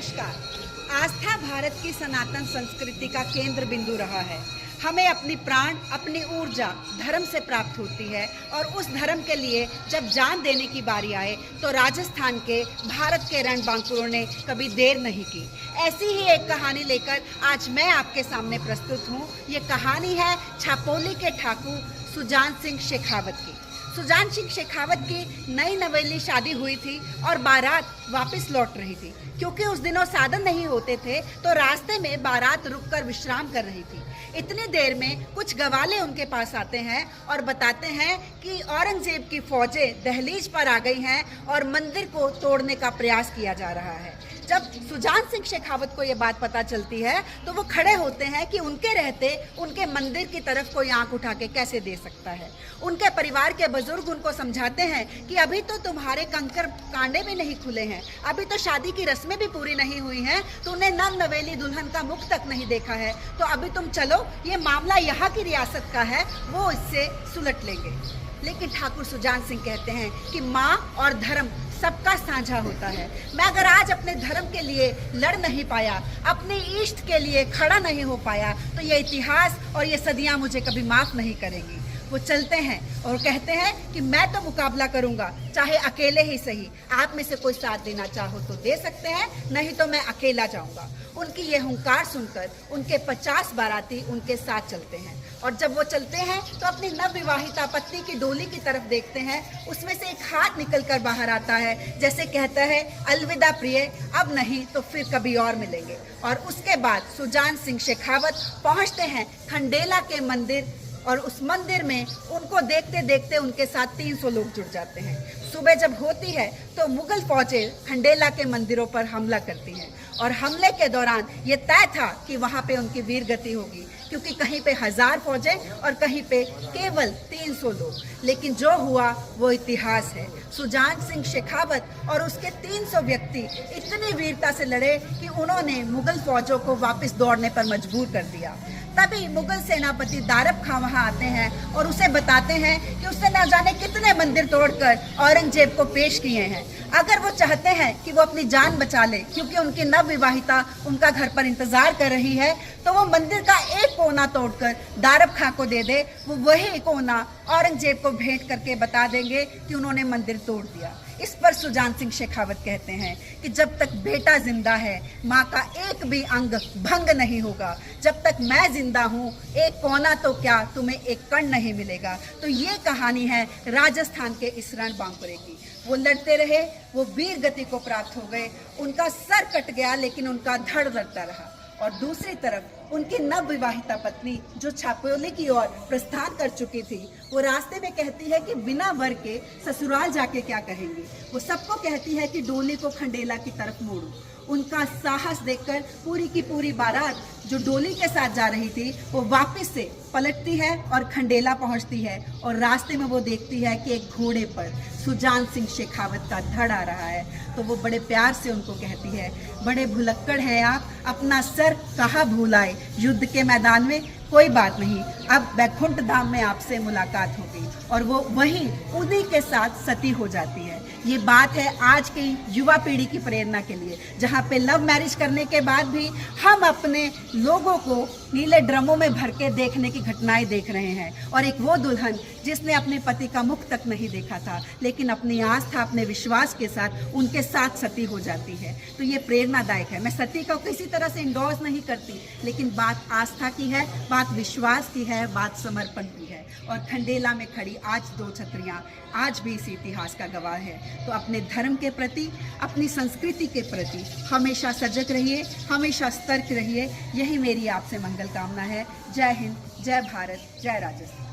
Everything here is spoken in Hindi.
नमस्कार। आस्था भारत की सनातन संस्कृति का केंद्र बिंदु रहा है। हमें अपनी प्राण, अपनी ऊर्जा धर्म से प्राप्त होती है और उस धर्म के लिए जब जान देने की बारी आए तो राजस्थान के भारत के रणबांकुरों ने कभी देर नहीं की। ऐसी ही एक कहानी लेकर आज मैं आपके सामने प्रस्तुत हूँ। ये कहानी है छापोली के ठाकुर सुजान सिंह शेखावत की। सुजान सिंह शेखावत की नई नवेली शादी हुई थी और बारात वापस लौट रही थी। क्योंकि उस दिनों साधन नहीं होते थे तो रास्ते में बारात रुककर विश्राम कर रही थी। इतनी देर में कुछ गवाले उनके पास आते हैं और बताते हैं कि औरंगजेब की फौजें दहलीज पर आ गई हैं और मंदिर को तोड़ने का प्रयास किया जा रहा है। जब सुजान सिंह शेखावत को ये बात पता चलती है तो वो खड़े होते हैं कि उनके रहते उनके मंदिर की तरफ कोई आंख उठा के कैसे दे सकता है। उनके परिवार के बुजुर्ग उनको समझाते हैं कि अभी तो तुम्हारे कंकर कांडे भी नहीं खुले हैं, अभी तो शादी की रस्में भी पूरी नहीं हुई हैं, तूने नव नवेली दुल्हन का मुख तक नहीं देखा है, तो अभी तुम चलो, ये मामला यहाँ की रियासत का है, वो इससे सुलट लेंगे। लेकिन ठाकुर सुजान सिंह कहते हैं कि माँ और धर्म सबका साझा होता है। मैं अगर आज अपने धर्म के लिए लड़ नहीं पाया, अपने इष्ट के लिए खड़ा नहीं हो पाया, तो ये इतिहास और ये सदियां मुझे कभी माफ नहीं करेंगी। वो चलते हैं और कहते हैं कि मैं तो मुकाबला करूंगा, चाहे अकेले ही सही। आप में से कोई साथ देना चाहो तो दे सकते हैं, नहीं तो मैं अकेला जाऊंगा। उनकी ये हुंकार सुनकर उनके 50 बाराती उनके साथ चलते हैं और जब वो चलते हैं तो अपनी नवविवाहिता पत्नी की डोली की तरफ देखते हैं। उसमें से एक हाथ निकलकर बाहर आता है, जैसे कहता है अलविदा प्रिय, अब नहीं तो फिर कभी और मिलेंगे। और उसके बाद सुजान सिंह शेखावत पहुंचते हैं खंडेला के मंदिर और उस मंदिर में उनको देखते देखते उनके साथ 300 लोग जुड़ जाते हैं। सुबह जब होती है तो मुगल फौजें खंडेला के मंदिरों पर हमला करती हैं और हमले के दौरान ये तय था कि वहाँ पे उनकी वीर गति होगी, क्योंकि कहीं पे 1000 फौजें और कहीं पे केवल 300 लोग। लेकिन जो हुआ वो इतिहास है। सुजान सिंह शेखावत और उसके 300 व्यक्ति इतनी वीरता से लड़े कि उन्होंने मुगल फौजों को वापस दौड़ने पर मजबूर कर दिया। तभी मुगल सेनापति दारब खां वहां आते हैं और उसे बताते हैं कि उसने न जाने कितने मंदिर तोड़कर औरंगजेब को पेश किए हैं। अगर वो चाहते हैं कि वो अपनी जान बचा ले, क्योंकि उनकी नवविवाहिता उनका घर पर इंतजार कर रही है, तो वो मंदिर का एक कोना तोड़कर दारब खां को दे दे। वो वही कोना औरंगजेब को भेंट करके बता देंगे कि उन्होंने मंदिर तोड़ दिया। इस पर सुजान सिंह शेखावत कहते हैं कि जब तक बेटा जिंदा है, माँ का एक भी अंग भंग नहीं होगा। जब तक मैं जिंदा हूँ, एक कोना तो क्या, तुम्हें एक कण नहीं मिलेगा। तो ये कहानी है राजस्थान के इस रणबांकुरे की। वो लड़ते रहे, वो वीर गति को प्राप्त हो गए, उनका सर कट गया लेकिन उनका धड़ लड़ता रहा। और दूसरी तरफ उनकी नवविवाहिता पत्नी जो छापोली की ओर प्रस्थान कर चुकी थी, वो रास्ते में कहती है कि बिना वर के ससुराल जाके क्या कहेंगी। वो सबको कहती है कि डोली को खंडेला की तरफ मोड़ो। उनका साहस देखकर पूरी की पूरी बारात जो डोली के साथ जा रही थी वो वापस से पलटती है और खंडेला पहुंचती है और रास्ते में वो देखती है कि एक घोड़े पर सुजान सिंह शेखावत का धड़ आ रहा है। तो वो बड़े प्यार से उनको कहती है, बड़े भुलक्कड़ हैं आप, अपना सर कहाँ भूल आए युद्ध के मैदान में। कोई बात नहीं, अब बैकुंठ धाम में आपसे मुलाकात होगी। और वो वहीं उन्हीं के साथ सती हो जाती है। ये बात है आज की युवा पीढ़ी की प्रेरणा के लिए, जहाँ पे लव मैरिज करने के बाद भी हम अपने लोगों को नीले ड्रमों में भर के देखने की घटनाएं देख रहे हैं। और एक वो दुल्हन जिसने अपने पति का मुख तक नहीं देखा था, लेकिन अपनी आस्था, अपने विश्वास के साथ उनके साथ सती हो जाती है। तो ये प्रेरणादायक है। मैं सती को किसी तरह से इंडोर्स नहीं करती, लेकिन बात आस्था की है, बात विश्वास की है, बात समर्पण की है। और खंडेला में खड़ी आज 2 छतरियाँ आज भी इस इतिहास का गवाह है। तो अपने धर्म के प्रति, अपनी संस्कृति के प्रति हमेशा सजग रहिए, हमेशा सतर्क रहिए। यही मेरी आपसे मंगल कामना है। जय हिंद, जय भारत, जय राजस्थान।